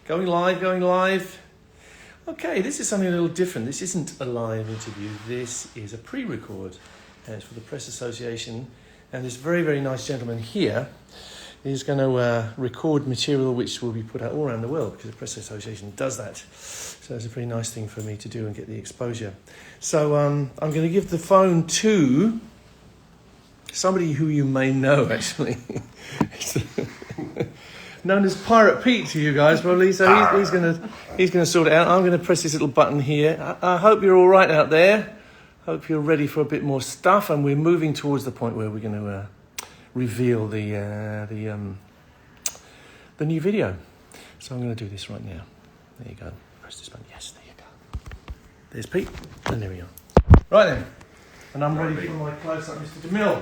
Going live, going live. Okay, this is something a little different. This isn't a live interview. This is a pre-record. And it's for the Press Association. And this very, very nice gentleman here is going to record material which will be put out all around the world because the Press Association does that. So it's a pretty nice thing for me to do and get the exposure. So I'm going to give the phone to somebody who you may know, actually. Known as Pirate Pete to you guys, probably. So he's gonna sort it out. I'm going to press this little button here. I hope you're all right out there. Hope you're ready for a bit more stuff, and we're moving towards the point where we're going to reveal the new video. So I'm going to do this right now. There you go. Press this button. Yes, there you go. There's Pete, and there we are. Right then, and I'm ready for my close-up, Mr. DeMille.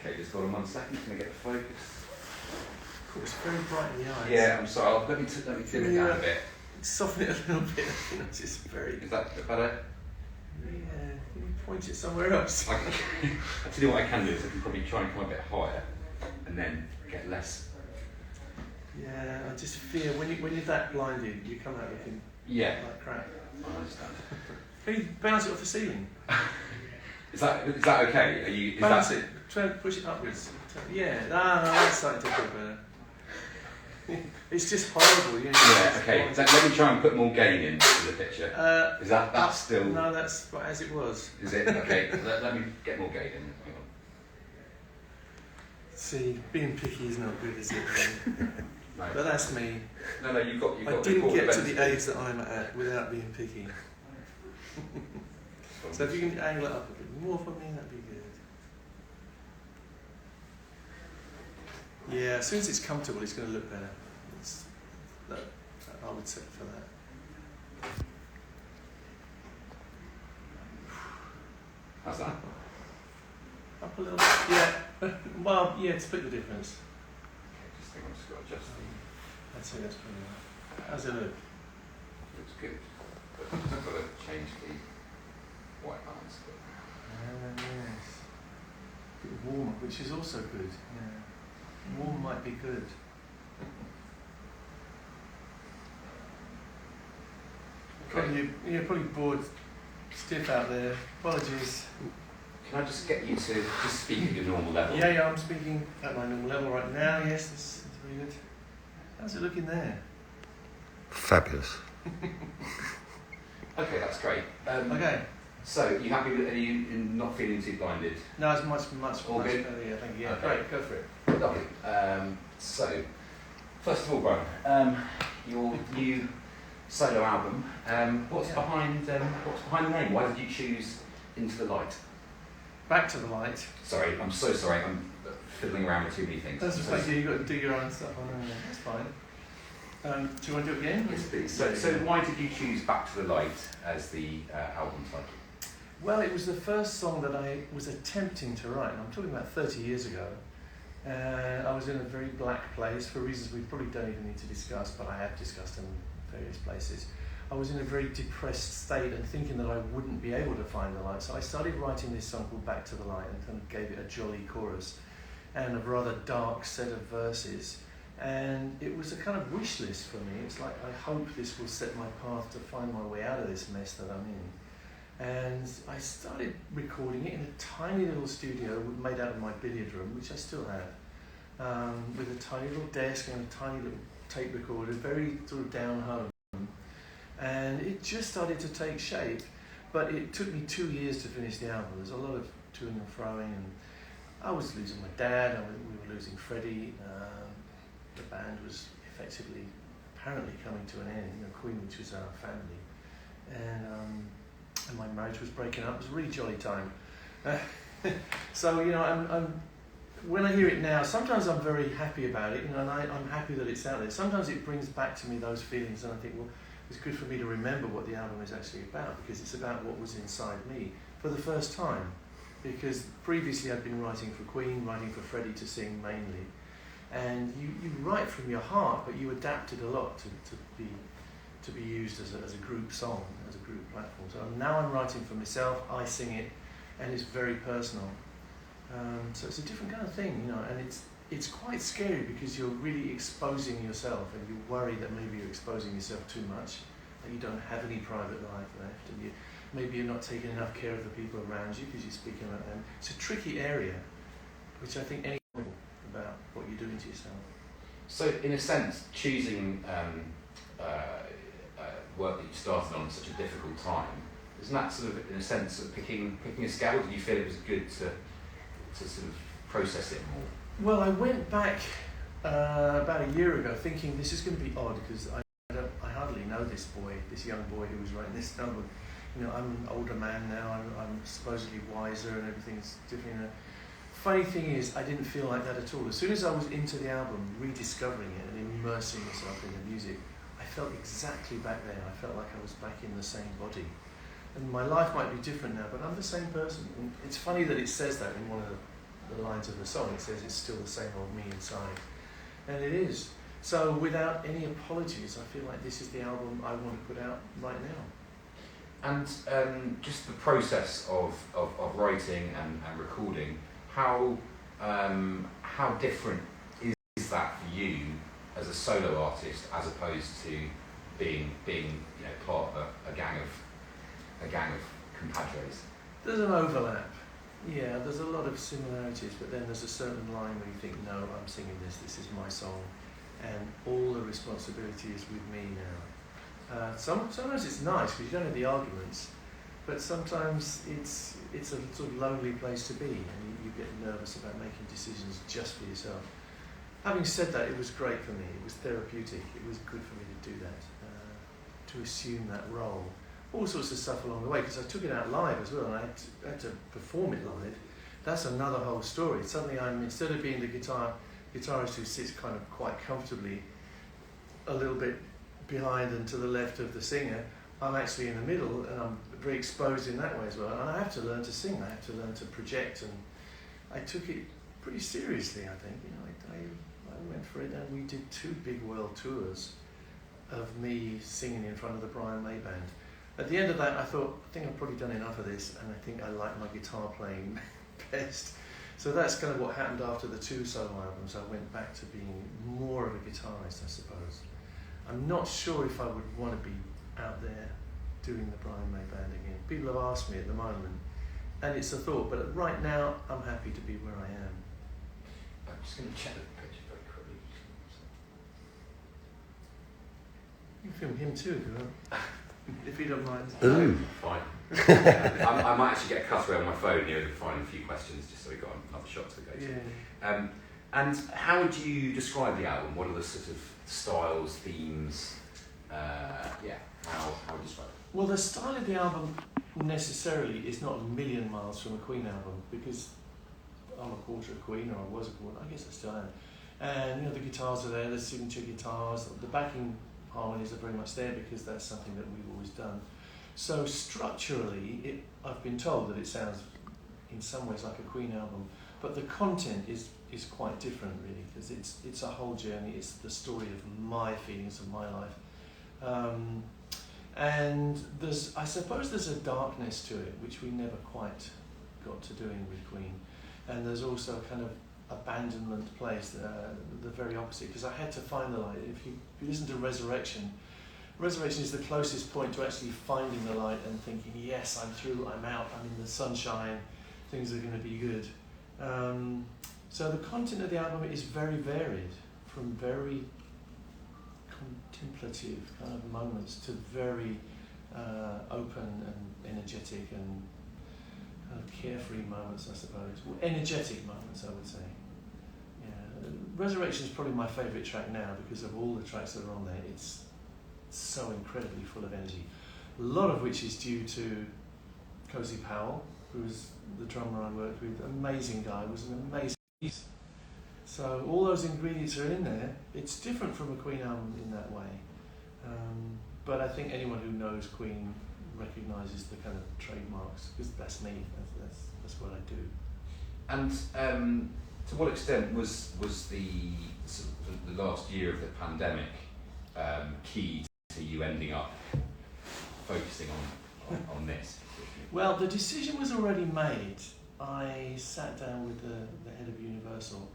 Okay, just hold on 1 second. Just going to get the focus. Cool, it's very bright in the eyes. Yeah, I'm sorry. Let me dim it down a bit. Soften it a little bit. It's just very. Is that a bit better? Yeah, you point it somewhere else. I tell you what I can do is I can probably try and come a bit higher, and then get less. Yeah, I just fear when you're that blinded, you come out looking like crap. I understand. Can you bounce it off the ceiling? Is that okay? Are you? Bounce it. Try and push it upwards. Yeah. No, that's starting to feel better. It's just horrible. You know, yeah. Okay. So let me try and put more gain into the picture. Is that still? No, that's as it was. Is it? Okay. let me get more gain in. Hang on. See, being picky is not good, is it? No. But that's me. No, you've got. I didn't get to the age that I'm at without being picky. So if you can angle it up a bit more for me, that'd be good. Yeah, as soon as it's comfortable, it's going to look better. I would say for that. How's that? Up a little bit. Yeah. Well, yeah, split the difference. Okay, just think I've just got to adjust them. I'd say that's pretty right. How's it look? Looks good. But I've just got to change the white balance. Yes. A bit warmer, which is also good. Yeah. Warm might be good. Okay. You're probably bored stiff out there. Apologies. Can I just get you to just speak at your normal level? Yeah, I'm speaking at my normal level right now. Yes, this is very good. How's it looking there? Fabulous. Okay, that's great. Okay. So, you happy with not feeling too blinded? No, it's much All much good? better. Yeah, thank you. Yeah, Okay. great. Go for it. Lovely. So, first of all, Brian, your new solo album. What's behind the name? Why did you choose Into the Light? Back to the light. Sorry, I'm so sorry. I'm fiddling around with too many things. That's just like you've got to do your own stuff. I know, that's fine. Do you want to do it again? Yes, please. So why did you choose Back to the Light as the album title? Well, it was the first song that I was attempting to write. And I'm talking about 30 years ago. I was in a very black place for reasons we probably don't even need to discuss, but I have discussed in various places. I was in a very depressed state and thinking that I wouldn't be able to find the light. So I started writing this song called Back to the Light and kind of gave it a jolly chorus and a rather dark set of verses. And it was a kind of wish list for me. It's like, I hope this will set my path to find my way out of this mess that I'm in. And I started recording it in a tiny little studio made out of my billiard room, which I still have, with a tiny little desk and a tiny little tape recorder, very sort of down home. And it just started to take shape, but it took me 2 years to finish the album. There's a lot of toing and froing, and I was losing my dad, we were losing Freddie. The band was effectively, apparently coming to an end, Queen, which was our family. And my marriage was breaking up. It was a really jolly time. So, you know, I'm when I hear it now, sometimes I'm very happy about it, you know, and I'm happy that it's out there. Sometimes it brings back to me those feelings, and I think, well, it's good for me to remember what the album is actually about, because it's about what was inside me for the first time. Because previously I'd been writing for Queen, writing for Freddie to sing mainly, and you write from your heart, but you adapt it a lot to be used as a group song, as a group platform. So now I'm writing for myself, I sing it, and it's very personal. So it's a different kind of thing, you know, and it's quite scary because you're really exposing yourself, and you worry that maybe you're exposing yourself too much, that you don't have any private life left, and maybe you're not taking enough care of the people around you because you're speaking about them. It's a tricky area, which I think anyone about what you're doing to yourself. So, in a sense, choosing work that you started on at such a difficult time, isn't that sort of, in a sense, of picking a scale? Did you feel it was good to sort of process it more? Well, I went back about a year ago thinking this is going to be odd because I hardly know this young boy who was writing this number. You know, I'm an older man now, I'm supposedly wiser and everything's different. Funny thing is, I didn't feel like that at all. As soon as I was into the album, rediscovering it and immersing myself in the music, I felt exactly back then. I felt like I was back in the same body. And my life might be different now, but I'm the same person. And it's funny that it says that in one of the lines of the song. It says it's still the same old me inside. And it is. So without any apologies, I feel like this is the album I want to put out right now. And just the process of writing and recording, how different is that for you as a solo artist as opposed to being part of a gang of compadres? There's an overlap. Yeah, there's a lot of similarities, but then there's a certain line where you think, no, I'm singing this is my song, and all the responsibility is with me now. Sometimes it's nice because you don't have the arguments, but sometimes it's a sort of lonely place to be, and you get nervous about making decisions just for yourself. Having said that, it was great for me. It was therapeutic. It was good for me to do that, to assume that role. All sorts of stuff along the way, because I took it out live as well, and I had to perform it live. That's another whole story. Suddenly instead of being the guitarist who sits kind of quite comfortably a little bit behind and to the left of the singer, I'm actually in the middle, and I'm very exposed in that way as well. And I have to learn to sing. I have to learn to project, and I took it pretty seriously, I think. I went for it, and we did 2 big world tours of me singing in front of the Brian May Band. At the end of that, I think I've probably done enough of this, and I think I like my guitar playing best. So that's kind of what happened after the 2 solo albums. I went back to being more of a guitarist, I suppose. I'm not sure if I would want to be out there doing the Brian May Band again. People have asked me at the moment, and it's a thought, but right now I'm happy to be where I am. I'm just going to check the picture very quickly. You can film him too, if you don't mind. Ooh. Fine. I might actually get a cutaway on my phone here and find a few questions just so we've got another shot to go to. Yeah. And how would you describe the album? What are the sort of styles, themes? How would you describe it? Well, the style of the album necessarily is not a million miles from a Queen album, because I'm a quarter of Queen, or I was a quarter, I guess I still am. And the guitars are there, the signature guitars, the backing harmonies are very much there because that's something that we've always done. So structurally, I've been told that it sounds in some ways like a Queen album, but the content is quite different really, because it's a whole journey. It's the story of my feelings of my life, and I suppose there's a darkness to it which we never quite got to doing with Queen, and there's also a kind of abandonment place, the very opposite, because I had to find the light. If you listen to Resurrection is the closest point to actually finding the light and thinking, yes, I'm through, I'm out, I'm in the sunshine, things are going to be good. So the content of the album is very varied, from very contemplative kind of moments to very open and energetic and kind of carefree moments, I suppose. Well, energetic moments, I would say. Yeah. Resurrection is probably my favourite track now because of all the tracks that are on there. It's so incredibly full of energy. A lot of which is due to Cozy Powell, who was the drummer I worked with. Amazing guy, was an amazing. So all those ingredients are in there. It's different from a Queen album in that way. But I think anyone who knows Queen recognises the kind of trademarks, because that's me. That's what I do. And to what extent was the last year of the pandemic key to you ending up focusing on this? Well, the decision was already made. I sat down with the head of Universal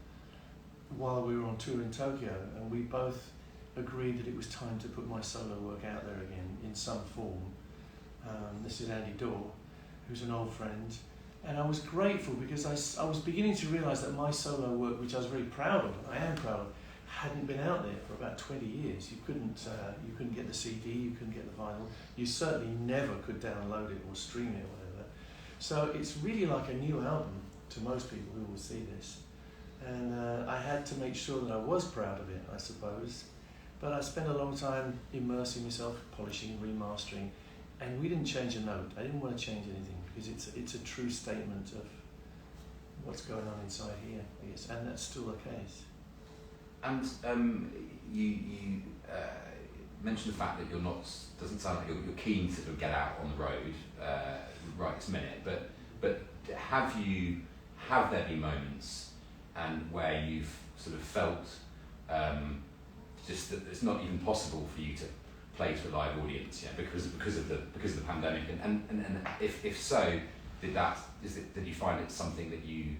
while we were on tour in Tokyo, and we both agreed that it was time to put my solo work out there again in some form. This is Andy Dorr, who's an old friend, and I was grateful because I was beginning to realise that my solo work, which I was very proud of, I am proud of, hadn't been out there for about 20 years. You couldn't get the CD, you couldn't get the vinyl, you certainly never could download it or stream it or whatever. So it's really like a new album to most people who will see this. And I had to make sure that I was proud of it, I suppose. But I spent a long time immersing myself, polishing, remastering, and we didn't change a note. I didn't want to change anything because it's a true statement of what's going on inside here, I guess, and that's still the case. And you mentioned the fact that you're not, doesn't sound like you're keen to sort of get out on the road right this minute, but have there been moments and where you've sort of felt just that it's not even possible for you to play to a live audience, because of the pandemic, and if so, did you find it something that you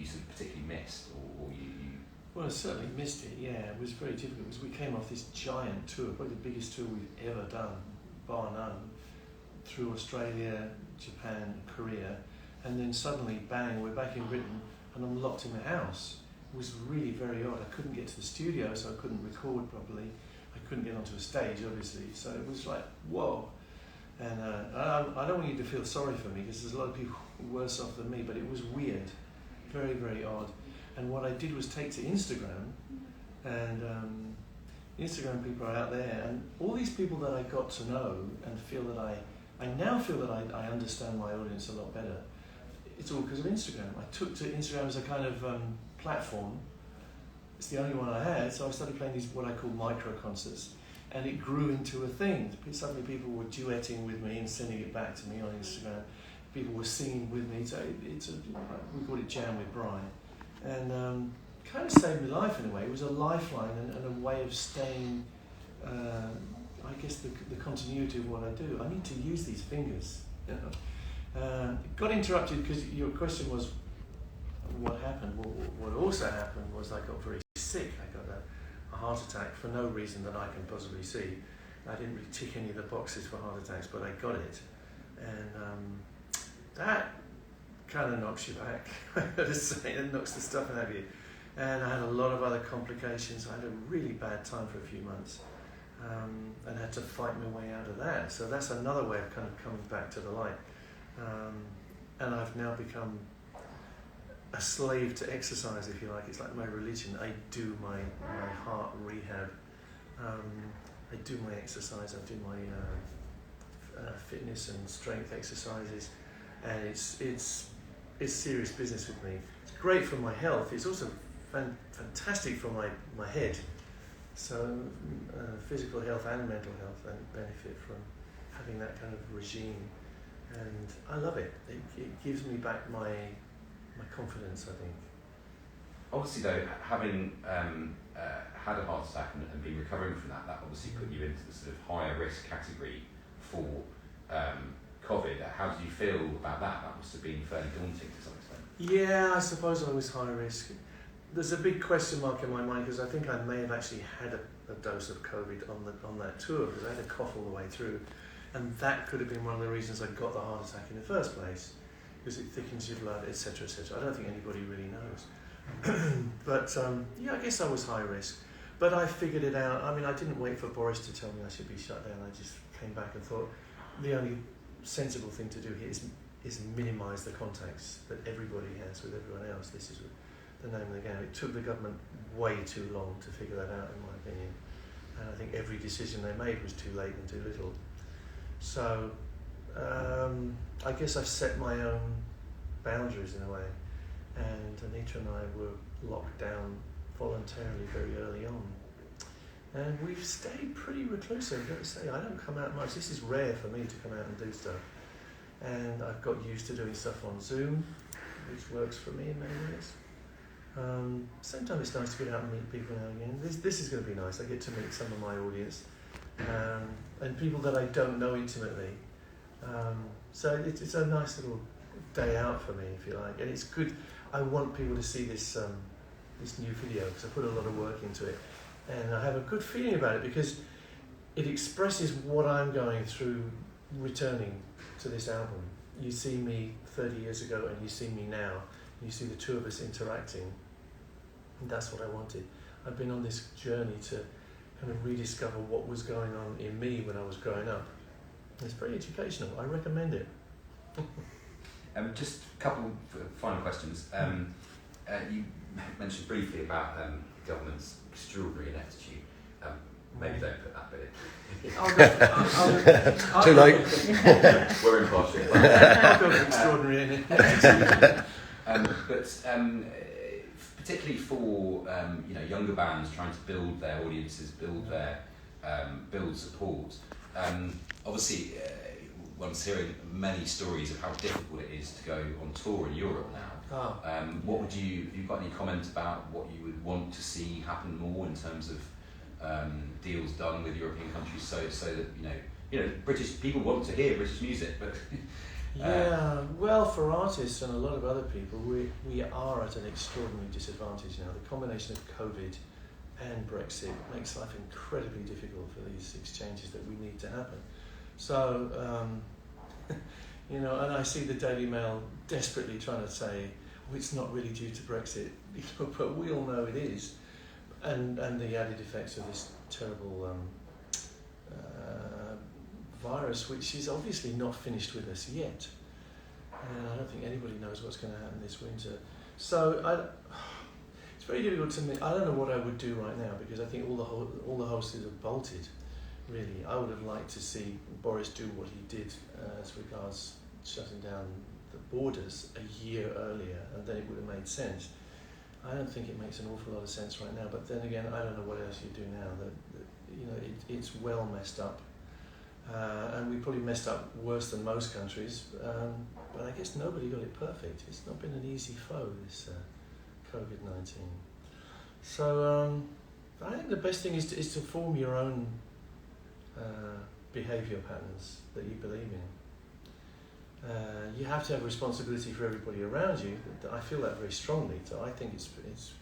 sort of particularly missed, or you? Well, I certainly missed it. Yeah, it was very difficult because we came off this giant tour, probably the biggest tour we've ever done, bar none, through Australia, Japan, Korea, and then suddenly, bang, we're back in Britain, and I'm locked in the house. It was really very odd. I couldn't get to the studio, so I couldn't record properly. I couldn't get onto a stage, obviously. So it was like, whoa. And I don't want you to feel sorry for me because there's a lot of people worse off than me, but it was weird, very, very odd. And what I did was take to Instagram, and Instagram people are out there, and all these people that I got to know and feel that I now feel that I understand my audience a lot better. It's all because of Instagram. I took to Instagram as a kind of platform. It's the only one I had, so I started playing these what I call micro concerts, and it grew into a thing. Suddenly people were duetting with me and sending it back to me on Instagram. People were singing with me, so we called it Jam with Brian. And kind of saved my life in a way. It was a lifeline and a way of staying, I guess, the continuity of what I do. I need to use these fingers. It got interrupted because your question was what happened. What also happened was I got very sick. I got a heart attack for no reason that I can possibly see. I didn't really tick any of the boxes for heart attacks, but I got it. And that kind of knocks you back, I gotta say. It knocks the stuff out of you. And I had a lot of other complications. I had a really bad time for a few months, and had to fight my way out of that. So that's another way of kind of coming back to the light. And I've now become a slave to exercise, if you like. It's like my religion. I do my heart rehab. I do my exercise. I do my fitness and strength exercises, and it's serious business with me. It's great for my health. It's also fantastic for my head. So physical health and mental health, and benefit from having that kind of regime. And I love it. It gives me back my confidence, I think. Obviously, though, having had a heart attack and been recovering from that obviously put you into the sort of higher risk category for COVID. How did you feel about that? That must have been fairly daunting to some extent. Yeah, I suppose I was high risk. There's a big question mark in my mind because I think I may have actually had a dose of COVID on that tour because I had a cough all the way through, and that could have been one of the reasons I got the heart attack in the first place, because it thickens your blood, etc., etc. I don't think anybody really knows. But yeah, I guess I was high risk. But I figured it out. I mean, I didn't wait for Boris to tell me I should be shut down. I just came back and thought the only sensible thing to do here is minimise the contacts that everybody has with everyone else. This is the name of the game. It took the government way too long to figure that out, in my opinion. And I think every decision they made was too late and too little. So I guess I've set my own boundaries in a way. And Anita and I were locked down voluntarily very early on. And we've stayed pretty reclusive, I've got to say. I don't come out much. This is rare for me to come out and do stuff. And I've got used to doing stuff on Zoom, which works for me in many ways. Same time, it's nice to get out and meet people now and again. This is going to be nice. I get to meet some of my audience and people that I don't know intimately. So it's a nice little day out for me, if you like. And it's good. I want people to see this this new video because I put a lot of work into it, and I have a good feeling about it because it expresses what I'm going through returning to this album. You see me 30 years ago and you see me now, and you see the two of us interacting, and that's what I wanted. I've been on this journey to kind of rediscover what was going on in me when I was growing up. It's very educational. I recommend it. Just a couple of final questions. You mentioned briefly about government's extraordinary ineptitude. Maybe don't put that bit in. Too late. We're impartial. I've got extraordinary ineptitude. But particularly for younger bands trying to build their audiences, build support. Obviously, one's hearing many stories of how difficult it is to go on tour in Europe now. What would you've got any comment about what you would want to see happen more in terms of deals done with European countries, so that British people want to hear British music, but well, for artists and a lot of other people, we are at an extraordinary disadvantage now. The combination of COVID and Brexit makes life incredibly difficult for these exchanges that we need to happen. So, and I see the Daily Mail desperately trying to say, it's not really due to Brexit, but we all know it is. And the added effects of this terrible virus, which is obviously not finished with us yet. And I don't think anybody knows what's going to happen this winter. So it's very difficult to me. I don't know what I would do right now because I think all the hosts have bolted. Really, I would have liked to see Boris do what he did as regards shutting down the borders a year earlier, and then it would have made sense. I don't think it makes an awful lot of sense right now, but then again, I don't know what else you do now. It's well messed up, and we probably messed up worse than most countries. But I guess nobody got it perfect. It's not been an easy foe, this COVID-19. So I think the best thing is to form your own behaviour patterns that you believe in. You have to have responsibility for everybody around you. I feel that very strongly. So I think it's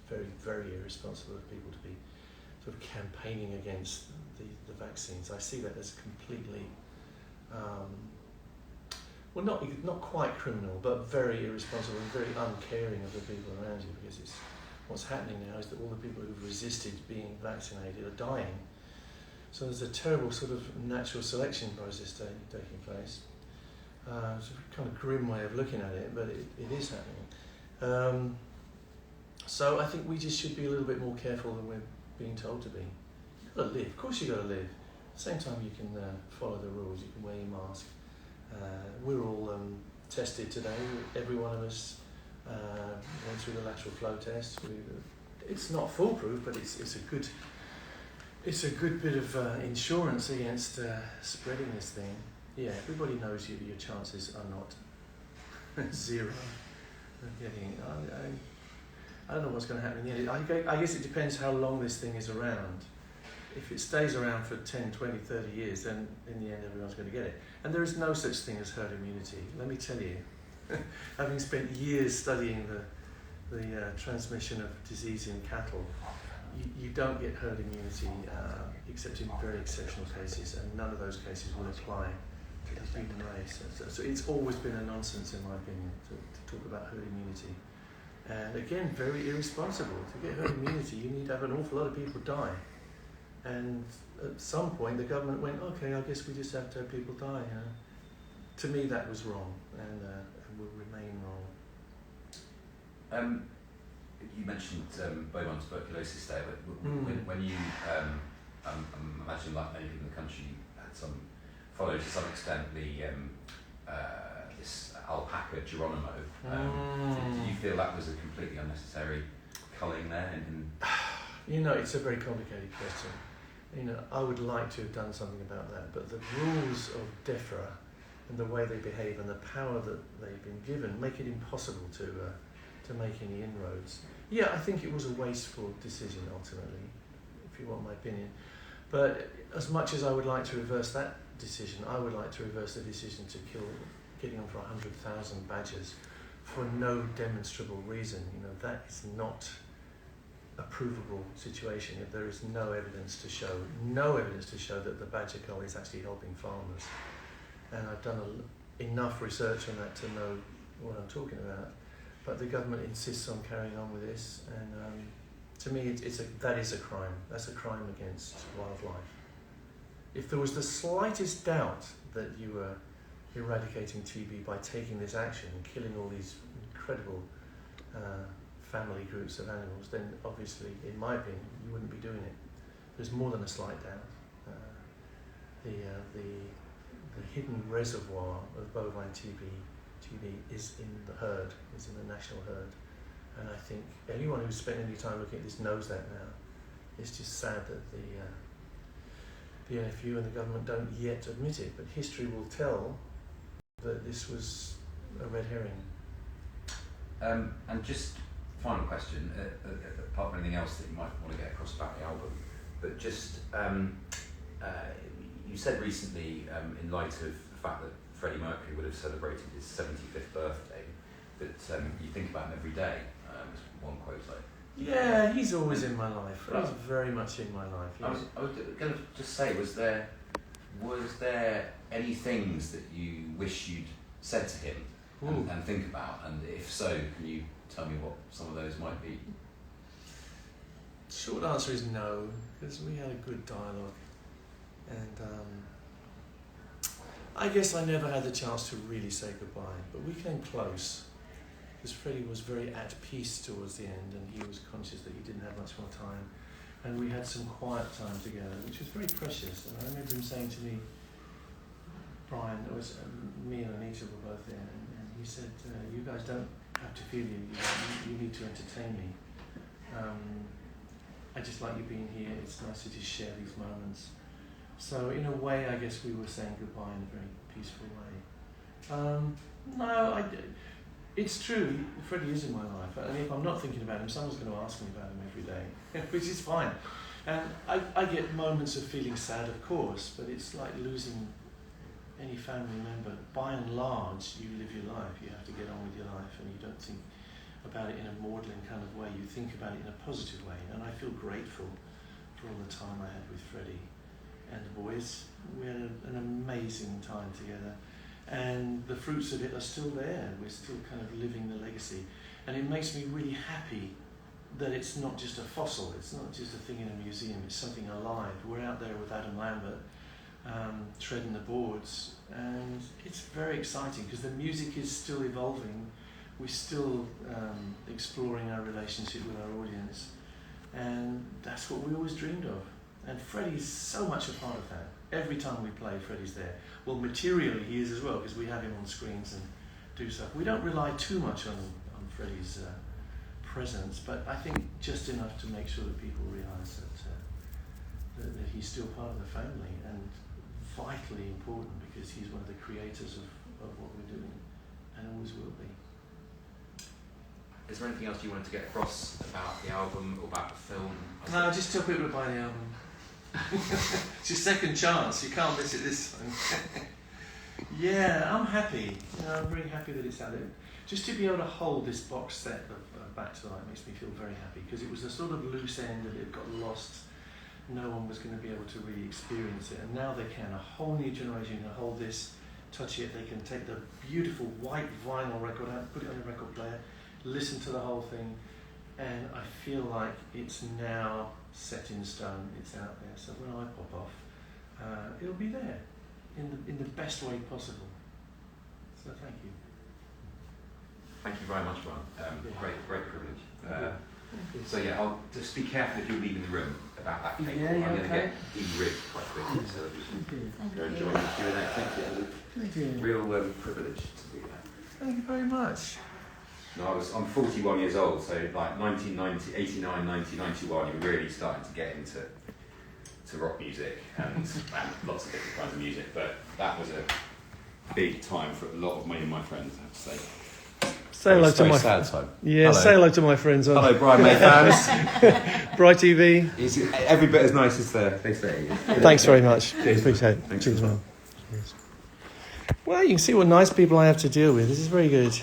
very, very irresponsible of people to be sort of campaigning against the vaccines. I see that as completely, not quite criminal, but very irresponsible and very uncaring of the people around you, because what's happening now is that all the people who've resisted being vaccinated are dying. So there's a terrible sort of natural selection process taking place. It's a kind of grim way of looking at it, but it is happening. So I think we just should be a little bit more careful than we're being told to be. You've got to live. Of course you've got to live. At the same time you can follow the rules. You can wear your mask. We're all tested today. Every one of us went through the lateral flow test. It's not foolproof, but it's a good bit of insurance against spreading this thing. Yeah, everybody knows your chances are not zero of getting it. I don't know what's going to happen in the end. I guess it depends how long this thing is around. If it stays around for 10, 20, 30 years, then in the end everyone's going to get it. And there is no such thing as herd immunity. Let me tell you, having spent years studying the transmission of disease in cattle, you don't get herd immunity except in very exceptional cases, and none of those cases will apply to the human race. So it's always been a nonsense, in my opinion, to talk about herd immunity. And again, very irresponsible. To get herd immunity, you need to have an awful lot of people die. And at some point, the government went, okay, I guess we just have to have people die. To me, that was wrong, and will remain wrong. You mentioned bovine tuberculosis there, but when you, imagine like many people in the country had followed to some extent this alpaca Geronimo. Did you feel that was a completely unnecessary culling there? It's a very complicated question. I would like to have done something about that, but the rules of DEFRA and the way they behave and the power that they've been given make it impossible to make any inroads. Yeah, I think it was a wasteful decision ultimately, if you want my opinion. But as much as I would like to reverse that decision, I would like to reverse the decision to kill, getting on for 100,000 badgers for no demonstrable reason. That is not a provable situation if there is no evidence to show that the badger cull is actually helping farmers. And I've done enough research on that to know what I'm talking about. But the government insists on carrying on with this, and to me, that is a crime. That's a crime against wildlife. If there was the slightest doubt that you were eradicating TB by taking this action and killing all these incredible family groups of animals, then obviously, in my opinion, you wouldn't be doing it. There's more than a slight doubt. The hidden reservoir of bovine TB is in the herd, is in the national herd. And I think anyone who's spent any time looking at this knows that now. It's just sad that the NFU and the government don't yet admit it, but history will tell that this was a red herring. And just final question, apart from anything else that you might want to get across about the album, but just you said recently, in light of the fact that Freddie Mercury would have celebrated his 75th birthday, that you think about him every day. One quote Yeah, he's always in my life. He's very much in my life. I was going to just say, was there any things that you wish you'd said to him and think about? And if so, can you tell me what some of those might be? Short answer is no, because we had a good dialogue. And I guess I never had the chance to really say goodbye, but we came close. Because Freddie was very at peace towards the end, and he was conscious that he didn't have much more time. And we had some quiet time together, which was very precious. And I remember him saying to me, Brian, it was me and Anita were both there, and he said, you guys don't have to feel you need to entertain me. I just like you being here. It's nice to just share these moments. So in a way, I guess we were saying goodbye in a very peaceful way. It's true, Freddie is in my life, and if I'm not thinking about him, someone's going to ask me about him every day, which is fine. And I get moments of feeling sad, of course, but it's like losing any family member. By and large, you live your life, you have to get on with your life, and you don't think about it in a maudlin kind of way, you think about it in a positive way. And I feel grateful for all the time I had with Freddie and the boys. We had an amazing time together. And the fruits of it are still there. We're still kind of living the legacy. And it makes me really happy that it's not just a fossil, it's not just a thing in a museum, it's something alive. We're out there with Adam Lambert, treading the boards, and it's very exciting because the music is still evolving. We're still exploring our relationship with our audience, and that's what we always dreamed of. And Freddie's so much a part of that. Every time we play, Freddie's there. Well, materially he is as well, because we have him on screens and do stuff. We don't rely too much on Freddie's presence, but I think just enough to make sure that people realise that he's still part of the family and vitally important, because he's one of the creators of what we're doing and always will be. Is there anything else you wanted to get across about the album or about the film? No, just tell people to buy the album. It's your second chance, you can't miss it this time. Yeah, I'm happy. I'm very happy that it's out there. Just to be able to hold this box set of Back to Life makes me feel very happy, because it was a sort of loose end and it got lost. No one was going to be able to really experience it, and now they can. A whole new generation can hold this, touch it. They can take the beautiful white vinyl record out, put it on the record player, listen to the whole thing, and I feel like it's now set in stone. It's out there, so when I pop off, it'll be there in the best way possible. So thank you. Thank you very much, Brian. Great privilege. Thank you. So yeah, I'll just be careful if you're leaving the room about that cake. Yeah, I'm going to okay. get de-ribbed quite quickly, so Thank you. you're enjoying the Q&A. Thank you. Thank you. It was a real privilege to do that. Thank you very much. No, I'm 41 years old, so like 1990, 89, 1991, you're really starting to get into rock music and lots of different kinds of music. But that was a big time for a lot of me and my friends, I have to say. Say hello to my sad time. Yeah, hello. say hello to my friends. Hello, Brian May fans. BriTV. It's every bit as nice as they say. Thanks very much. Cheers. Appreciate it. Thanks. Cheers, man. Cheers. Well, you can see what nice people I have to deal with. This is very good.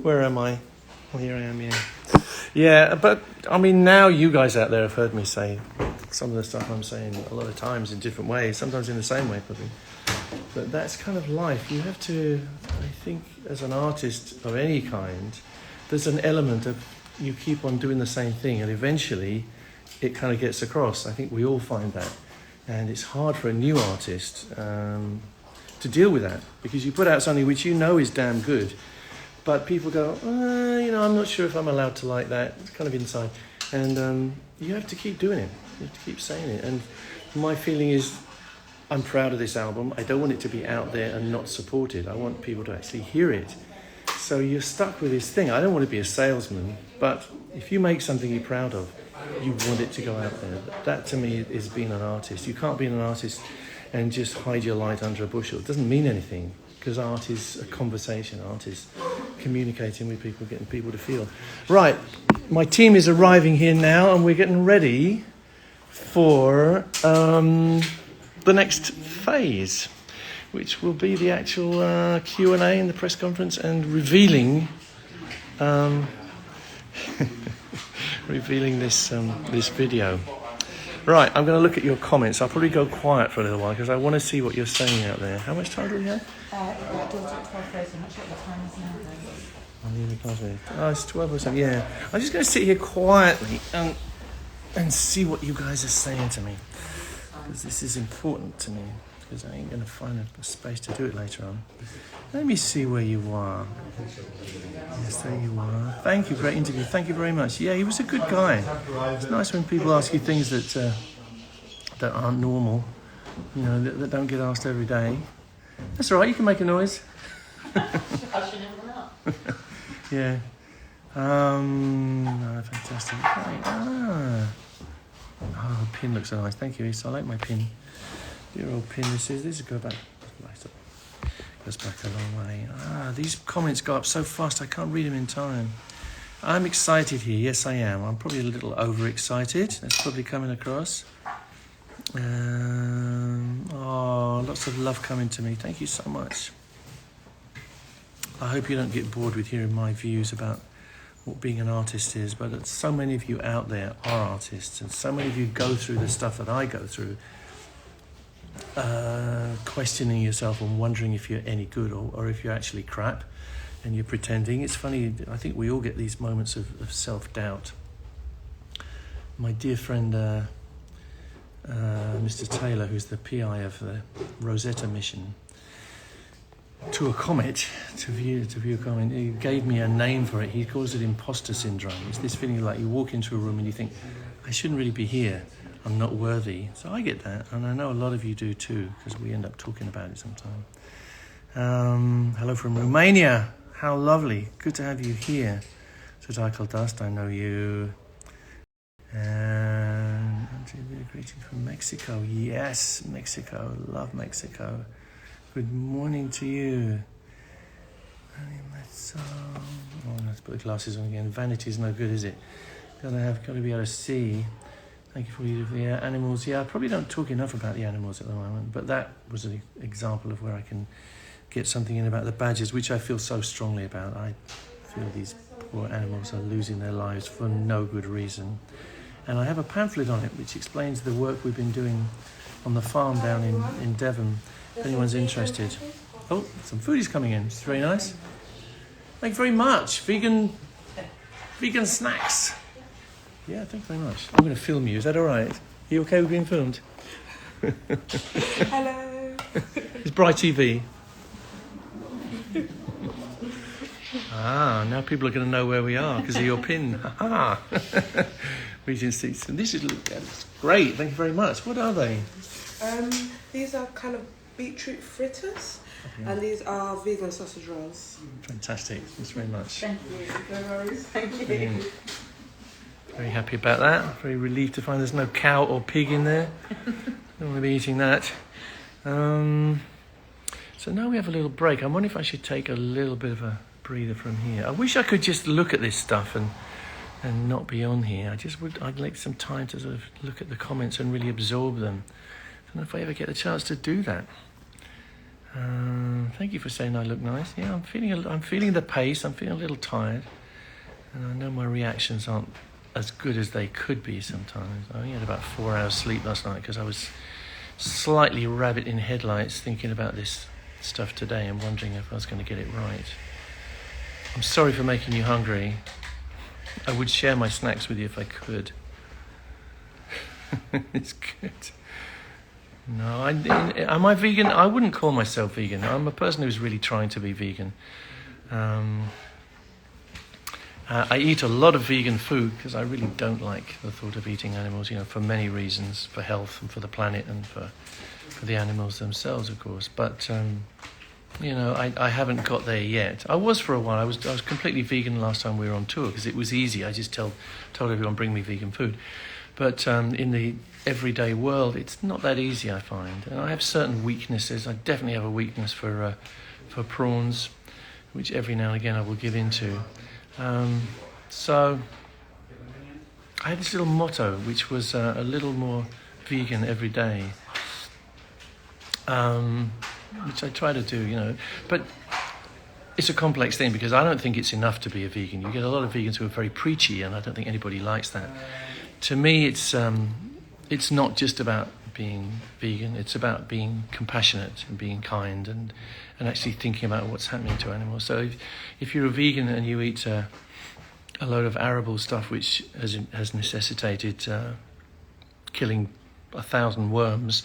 Where am I? Oh, here I am, yeah. Yeah, but I mean, now you guys out there have heard me say some of the stuff I'm saying a lot of times in different ways, sometimes in the same way probably. But that's kind of life. You have to, I think, as an artist of any kind, there's an element of you keep on doing the same thing and eventually it kind of gets across. I think we all find that. And it's hard for a new artist to deal with that because you put out something which you know is damn good, but people go, I'm not sure if I'm allowed to like that. It's kind of inside. And you have to keep doing it. You have to keep saying it. And my feeling is I'm proud of this album. I don't want it to be out there and not supported. I want people to actually hear it. So you're stuck with this thing. I don't want to be a salesman, but if you make something you're proud of, you want it to go out there. That to me is being an artist. You can't be an artist and just hide your light under a bushel. It doesn't mean anything because art is a conversation. Art is communicating with people, getting people to feel. Right, my team is arriving here now and we're getting ready for the next phase, which will be the actual Q&A in the press conference and revealing revealing this video. Right, I'm going to look at your comments. I'll probably go quiet for a little while because I want to see what you're saying out there. How much time do we have? It does at 12:30. I'm not sure what the time is now. Oh, it's 12 or something. Yeah, I'm just going to sit here quietly and see what you guys are saying to me because this is important to me because I ain't going to find a space to do it later on. Let me see where you are. Yes, there you are. Thank you, great interview. Thank you very much. Yeah, he was a good guy. It's nice when people ask you things that aren't normal, that don't get asked every day. That's all right, you can make a noise. Yeah. Fantastic. Great. Oh, the pin looks so nice. Thank you, East. I like my pin. Dear old pin. This go back. Goes back a long way. These comments go up so fast I can't read them in time. I'm excited here. Yes, I am. I'm probably a little overexcited. That's probably coming across. Lots of love coming to me. Thank you so much. I hope you don't get bored with hearing my views about what being an artist is, but so many of you out there are artists, and so many of you go through the stuff that I go through, questioning yourself and wondering if you're any good or if you're actually crap and you're pretending. It's funny, I think we all get these moments of self-doubt. My dear friend Mr. Taylor, who's the PI of the Rosetta mission, to view a comet, he gave me a name for it. He calls it imposter syndrome. It's this feeling like you walk into a room and you think, I shouldn't really be here. I'm not worthy. So I get that, and I know a lot of you do too, because we end up talking about it sometime. Hello from Romania. How lovely. Good to have you here. Zodiacal Dust, I know you. And greeting from Mexico. Yes, Mexico. Love Mexico. Good morning to you. Let's put the glasses on again. Vanity's no good, is it? Got to be able to see. Thank you for the animals. Yeah, I probably don't talk enough about the animals at the moment, but that was an example of where I can get something in about the badgers, which I feel so strongly about. I feel these poor animals are losing their lives for no good reason. And I have a pamphlet on it which explains the work we've been doing on the farm down in Devon, if anyone's interested. Oh, some food is coming in. It's very nice. Thank you very much. Vegan snacks. Yeah, thank you very much. I'm going to film you. Is that all right? Are you okay with being filmed? Hello. It's BriTV. Now people are going to know where we are because of your pin. Regent seats. And this is great. Thank you very much. What are they? These are kind of beetroot fritters, and these are vegan sausage rolls. Fantastic. Thanks very much. Thank you. No worries. Thank you. Brilliant. Very happy about that. Very relieved to find there's no cow or pig in there. Don't want to be eating that. So now we have a little break. I'm wondering if I should take a little bit of a breather from here. I wish I could just look at this stuff and not be on here. I'd like some time to sort of look at the comments and really absorb them. I don't know if I ever get the chance to do that. Thank you for saying I look nice. Yeah, I'm feeling the pace. I'm feeling a little tired. And I know my reactions aren't as good as they could be sometimes. I only had about 4 hours sleep last night because I was slightly rabbit in headlights thinking about this stuff today and wondering if I was going to get it right. I'm sorry for making you hungry. I would share my snacks with you if I could. It's good. No, am I vegan? I wouldn't call myself vegan. I'm a person who's really trying to be vegan. I eat a lot of vegan food because I really don't like the thought of eating animals, for many reasons, for health and for the planet and for the animals themselves, of course. But, I haven't got there yet. I was for a while. I was completely vegan last time we were on tour because it was easy. I just told everyone, bring me vegan food. But in the everyday world, it's not that easy, I find. And I have certain weaknesses. I definitely have a weakness for prawns, which every now and again I will give into. So I had this little motto, which was a little more vegan every day, which I try to do, But it's a complex thing because I don't think it's enough to be a vegan. You get a lot of vegans who are very preachy, and I don't think anybody likes that. To me, it's not just about being vegan. It's about being compassionate and being kind and actually thinking about what's happening to animals. So if you're a vegan and you eat a load of arable stuff which has necessitated killing 1,000 worms,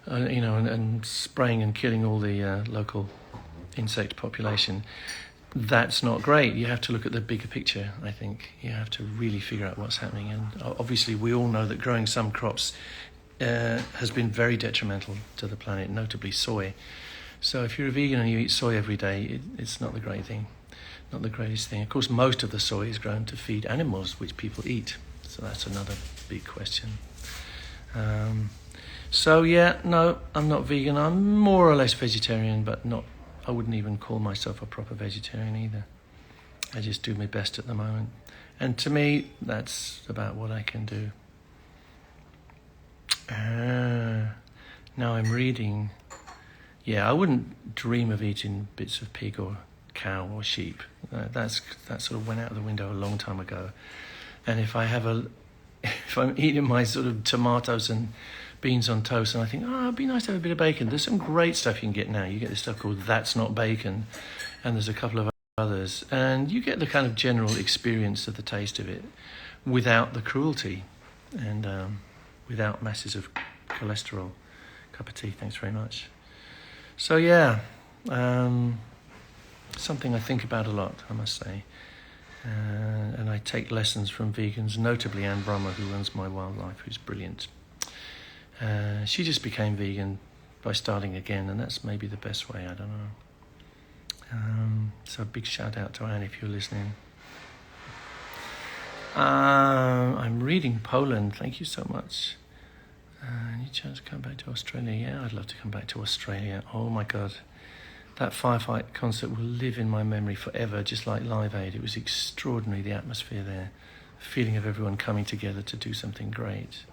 and spraying and killing all the local insect population, that's not great. You have to look at the bigger picture, I think. You have to really figure out what's happening. And obviously we all know that growing some crops has been very detrimental to the planet, notably soy. So if you're a vegan and you eat soy every day, it's not the great thing, not the greatest thing. Of course, most of the soy is grown to feed animals, which people eat. So that's another big question. No, I'm not vegan. I'm more or less vegetarian, but not. I wouldn't even call myself a proper vegetarian either. I just do my best at the moment. And to me, that's about what I can do. Now I'm reading. Yeah, I wou't dream of eating bits of pig or cow or sheep. That sort of went out the window a long time ago. And if I'm eating my sort of tomatoes and beans on toast and I think, it'd be nice to have a bit of bacon. There's some great stuff you can get now. You get this stuff called That's Not Bacon, and there's a couple of others. And you get the kind of general experience of the taste of it without the cruelty and without masses of cholesterol. Cup of tea, thanks very much. So something I think about a lot, I must say. And I take lessons from vegans, notably Anne Brummer, who runs My Wildlife, who's brilliant. She just became vegan by starting again, and that's maybe the best way, I don't know. So a big shout out to Anne if you're listening. I'm reading Poland, thank you so much. Any chance to come back to Australia? Yeah, I'd love to come back to Australia. Oh my God. That Firefight concert will live in my memory forever, just like Live Aid. It was extraordinary, the atmosphere there. The feeling of everyone coming together to do something great.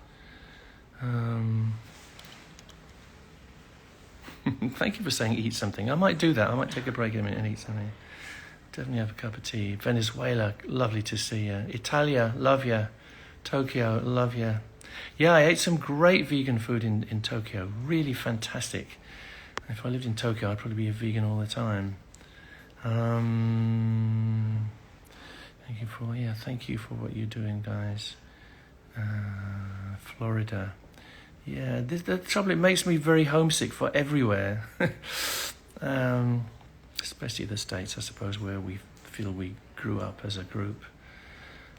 Thank you for saying eat something. I might do that. I might take a break in a minute and eat something. Definitely have a cup of tea. Venezuela, lovely to see you. Italia, love you. Tokyo, love you. Yeah, I ate some great vegan food in Tokyo. Really fantastic. If I lived in Tokyo, I'd probably be a vegan all the time. Thank you for what you're doing, guys. Florida. Yeah, the trouble, it makes me very homesick for everywhere. Especially the States, I suppose, where we feel we grew up as a group.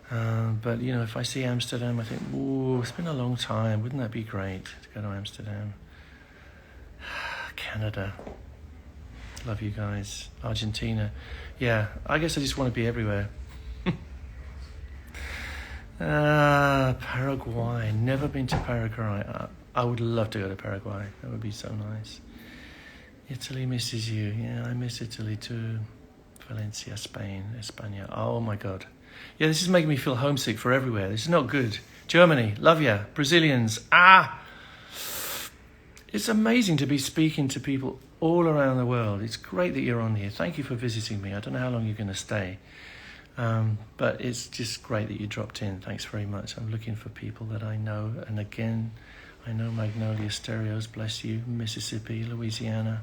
But, if I see Amsterdam, I think, ooh, it's been a long time. Wouldn't that be great to go to Amsterdam? Canada. Love you guys. Argentina. Yeah, I guess I just want to be everywhere. Paraguay. Never been to Paraguay. I would love to go to Paraguay. That would be so nice. Italy misses you. Yeah, I miss Italy too. Valencia, Spain, España. Oh my God. Yeah, this is making me feel homesick for everywhere. This is not good. Germany. Love ya. Brazilians. It's amazing to be speaking to people all around the world. It's great that you're on here. Thank you for visiting me. I don't know how long you're going to stay. But it's just great that you dropped in. Thanks very much. I'm looking for people that I know. And again, I know Magnolia Stereos, bless you, Mississippi, Louisiana.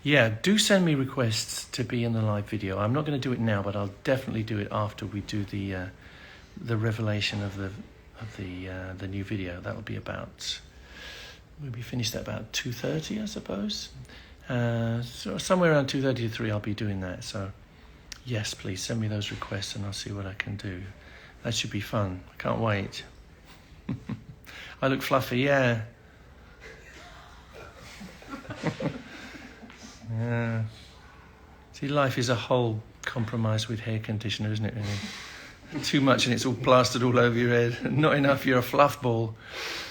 Yeah, do send me requests to be in the live video. I'm not going to do it now, but I'll definitely do it after we do the revelation of the new video. That'll be about, we'll be finished at about 2:30, I suppose. So somewhere around 2:30 to 3, I'll be doing that. So yes, please send me those requests, and I'll see what I can do. That should be fun. I can't wait. I look fluffy, yeah. Yeah. See, life is a whole compromise with hair conditioner, isn't it, really? Too much and it's all plastered all over your head. Not enough, you're a fluff ball.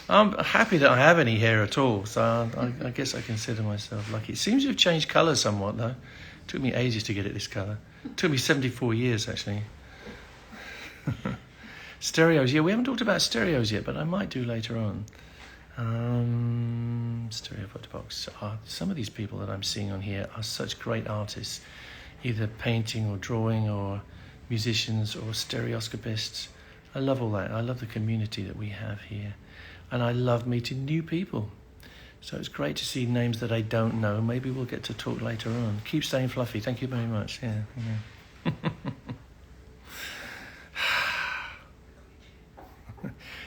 I'm happy that I have any hair at all, so I guess I consider myself lucky. It seems to have changed colour somewhat, though. It took me ages to get it this colour. It took me 74 years, actually. Stereos, yeah, we haven't talked about stereos yet, but I might do later on. Stereo photo box. Some of these people that I'm seeing on here are such great artists, either painting or drawing or musicians or stereoscopists. I love all that. I love the community that we have here, and I love meeting new people. So it's great to see names that I don't know. Maybe we'll get to talk later on. Keep staying fluffy. Thank you very much. Yeah.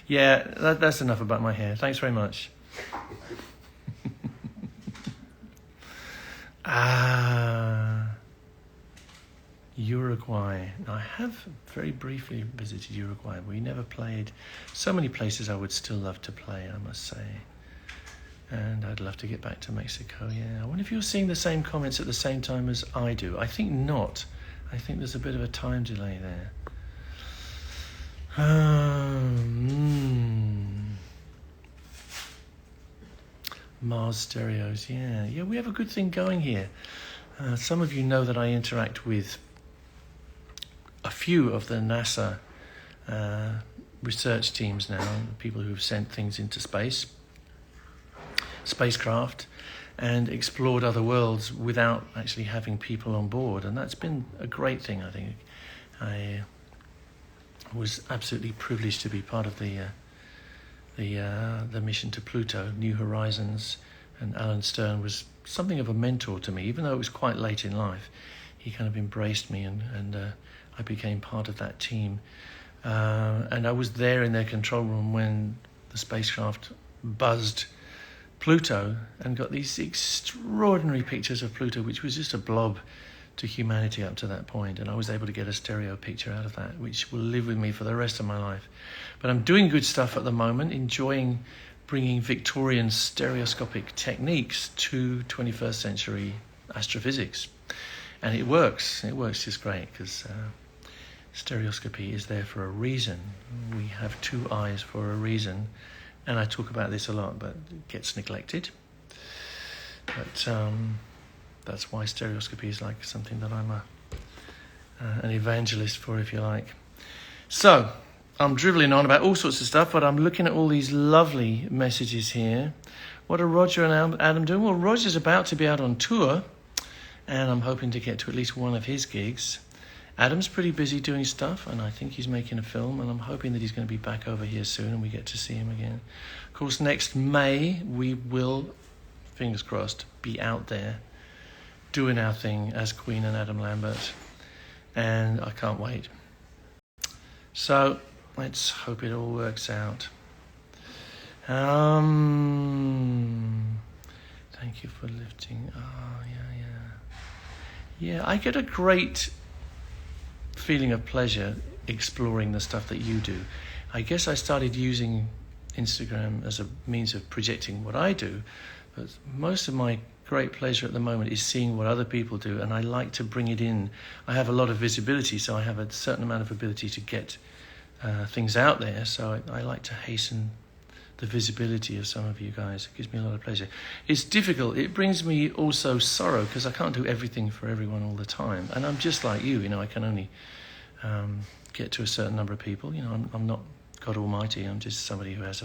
Yeah, that's enough about my hair. Thanks very much. Uruguay. I have very briefly visited Uruguay. We never played. So many places I would still love to play, I must say. And I'd love to get back to Mexico, yeah. I wonder if you're seeing the same comments at the same time as I do. I think not. I think there's a bit of a time delay there. Mars Stereos, yeah. Yeah, we have a good thing going here. Some of you know that I interact with a few of the NASA research teams now, people who've sent things into space, spacecraft, and explored other worlds without actually having people on board. And that's been a great thing, I think. I was absolutely privileged to be part of the mission to Pluto, New Horizons, and Alan Stern was something of a mentor to me, even though it was quite late in life. He kind of embraced me, and I became part of that team. And I was there in their control room when the spacecraft buzzed Pluto and got these extraordinary pictures of Pluto, which was just a blob to humanity up to that point, and I was able to get a stereo picture out of that, which will live with me for the rest of my life. But I'm doing good stuff at the moment, enjoying bringing Victorian stereoscopic techniques to 21st century astrophysics, and it works just great, because stereoscopy is there for a reason. We have two eyes for a reason, and I talk about this a lot, but it gets neglected. But that's why stereoscopy is like something that I'm an evangelist for, if you like. So, I'm dribbling on about all sorts of stuff, but I'm looking at all these lovely messages here. What are Roger and Adam doing? Well, Roger's about to be out on tour, and I'm hoping to get to at least one of his gigs. Adam's pretty busy doing stuff, and I think he's making a film, and I'm hoping that he's going to be back over here soon and we get to see him again. Of course, next May, we will, fingers crossed, be out there doing our thing as Queen and Adam Lambert, and I can't wait. So let's hope it all works out. Thank you for lifting. Yeah, I get a great feeling of pleasure exploring the stuff that you do. I guess I started using Instagram as a means of projecting what I do, but most of my great pleasure at the moment is seeing what other people do, and I like to bring it in. I have a lot of visibility, so I have a certain amount of ability to get things out there, so I like to hasten the visibility of some of you guys. It gives me a lot of pleasure. It's difficult. It brings me also sorrow, because I can't do everything for everyone all the time, and I'm just like you, I can only get to a certain number of people. I'm not God Almighty. I'm just somebody who has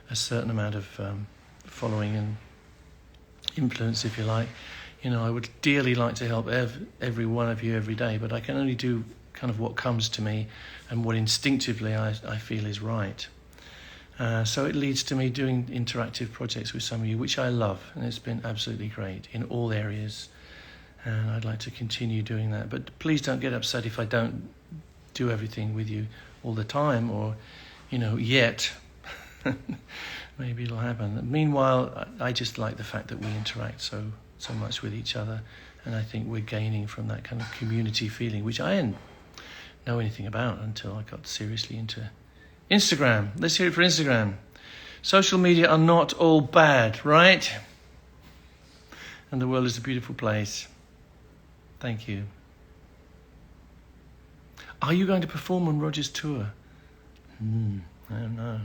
a certain amount of following and influence, if you like. You know, I would dearly like to help every one of you every day, but I can only do kind of what comes to me and what instinctively I feel is right. So it leads to me doing interactive projects with some of you, which I love, and it's been absolutely great in all areas. And I'd like to continue doing that. But please don't get upset if I don't do everything with you all the time, or, you know, yet. Maybe it'll happen. Meanwhile, I just like the fact that we interact so much with each other, and I think we're gaining from that kind of community feeling, which I didn't know anything about until I got seriously into Instagram. Let's hear it for Instagram. Social media are not all bad, right? And the world is a beautiful place. Thank you. Are you going to perform on Roger's tour? I don't know.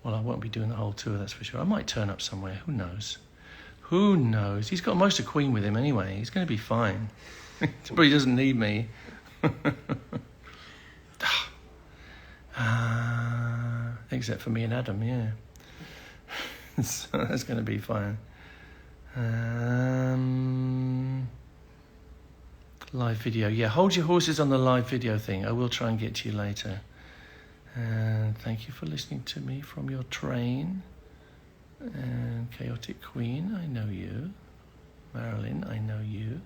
Well, I won't be doing the whole tour, that's for sure. I might turn up somewhere. Who knows? Who knows? He's got most of Queen with him anyway. He's going to be fine. But he doesn't need me. Except for me and Adam, yeah. So that's going to be fine. Live video. Yeah, hold your horses on the live video thing. I will try and get to you later. And thank you for listening to me from your train. And Chaotic Queen, I know you. Marilyn, I know you.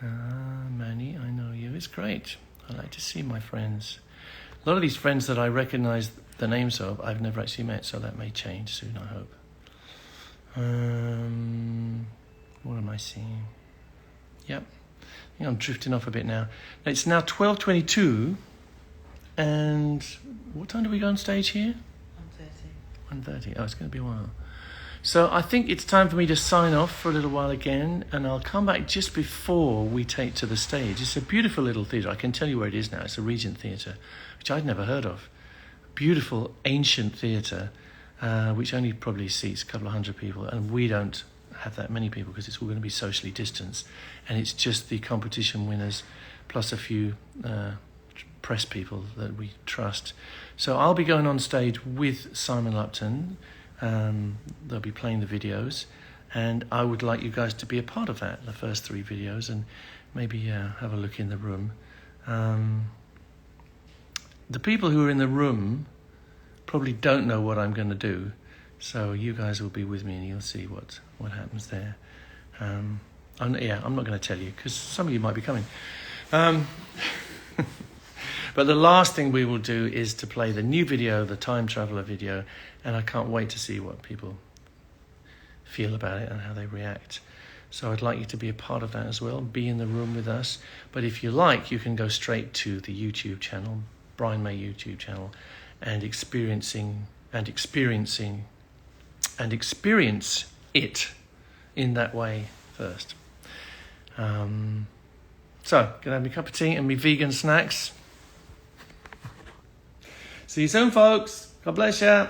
Manny, I know you. It's great. I like to see my friends. A lot of these friends that I recognise the names of, I've never actually met, so that may change soon, I hope. What am I seeing? Yep. I think I'm drifting off a bit now. It's now 12:22, and what time do we go on stage here? 1:30. Oh, it's going to be a while. So I think it's time for me to sign off for a little while again, and I'll come back just before we take to the stage. It's a beautiful little theatre. I can tell you where it is now. It's the Regent Theatre, which I'd never heard of. Beautiful, ancient theatre, which only probably seats a couple of hundred people, and we don't have that many people because it's all going to be socially distanced, and it's just the competition winners plus a few press people that we trust. So I'll be going on stage with Simon Lupton. They'll be playing the videos, and I would like you guys to be a part of that, the first 3 videos, and maybe have a look in the room. The people who are in the room probably don't know what I'm going to do, so you guys will be with me and you'll see what happens there. I'm not going to tell you because some of you might be coming. But the last thing we will do is to play the new video, the Time Traveller video, and I can't wait to see what people feel about it and how they react. So I'd like you to be a part of that as well, be in the room with us. But if you like, you can go straight to the YouTube channel, Brian May YouTube channel, and experience it in that way first. So, gonna have me cup of tea and me vegan snacks. See you soon, folks. God bless you.